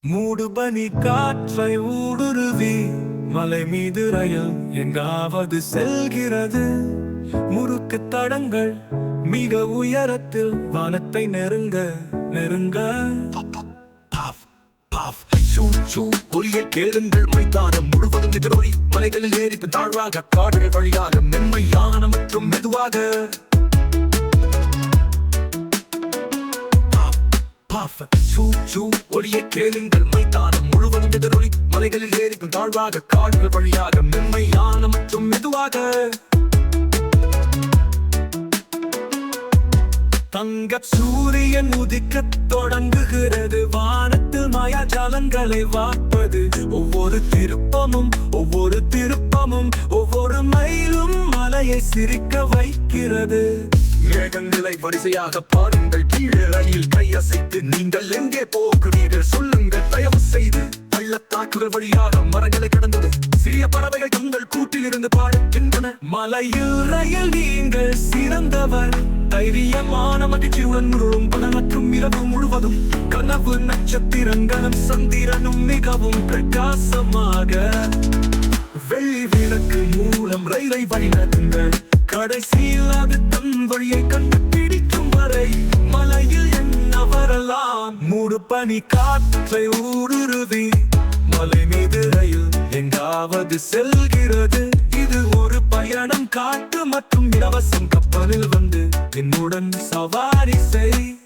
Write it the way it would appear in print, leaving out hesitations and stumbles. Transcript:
மூடுபனி காற்றை ஊடுருவி மலை மீது ரயில் எங்காவது செல்கிறது. முறுக்கு தடங்கள் மிக உயரத்தில் வானத்தை நெருங்க நெருங்க. ஒளியை கேளுங்கள், மைதானம் முழுவதும் எதிரொலி. மலைகளில் ஏறி தாழ்வாக, காடுகள் வழியாக, மென்மையான மற்றும் மெதுவாக. ஒளியை கேளுங்கள், மைதானம் முழுவதும் எதிரொலி. மலைகளில் ஏறி தாழ்வாக, காடுகள் வழியாக, மென்மையான மற்றும் மெதுவாக. தங்க சூரியன் உதிக்கத் தொடங்குகிறது. வானத்தில் மாயாஜாலங்களை வார்ப்பது. ஒவ்வொரு திருப்பமும் ஒவ்வொரு மைலும் மலையை சிரிக்க வைக்கிறது. மேகங்களை வரிசையாக பாருங்கள், கீழே ரயில் கையசைத்து. நீங்கள் எங்கே போகிறீர்கள் சொல்லுங்கள் தயவு செய்து. பள்ளத்தாக்குகள் வழியாக மரங்களை கடந்தது. சிறிய பறவைகள் தங்கள் கூட்டில் இருந்து பாடுகின்றன. மலையில் ரயில் நீங்கள் சிறந்தவர். தைரியமான மகிழ்ச்சியுடன் பகல் மற்றும் இரவு முழுவதும். கனவு நட்சத்திரங்களும் சந்திரனும் மிகவும் பிரகாசமாக. வெள்ளி விளக்கு மூலம் ரயிலை வழிநடத்துங்கள். கடைசியில் அது தன் வழியை கண்டுபிடிக்கும் வரை மலையில் என்ன வரலாம். மூடுபனி காற்றை ஊடுருவி மலை மீது ரயில் எங்காவது செல்கிறது. இது ஒரு பயணம், காட்டு மற்றும் இலவசம். கப்பலில் வந்து என்னுடன் சவாரி செய்.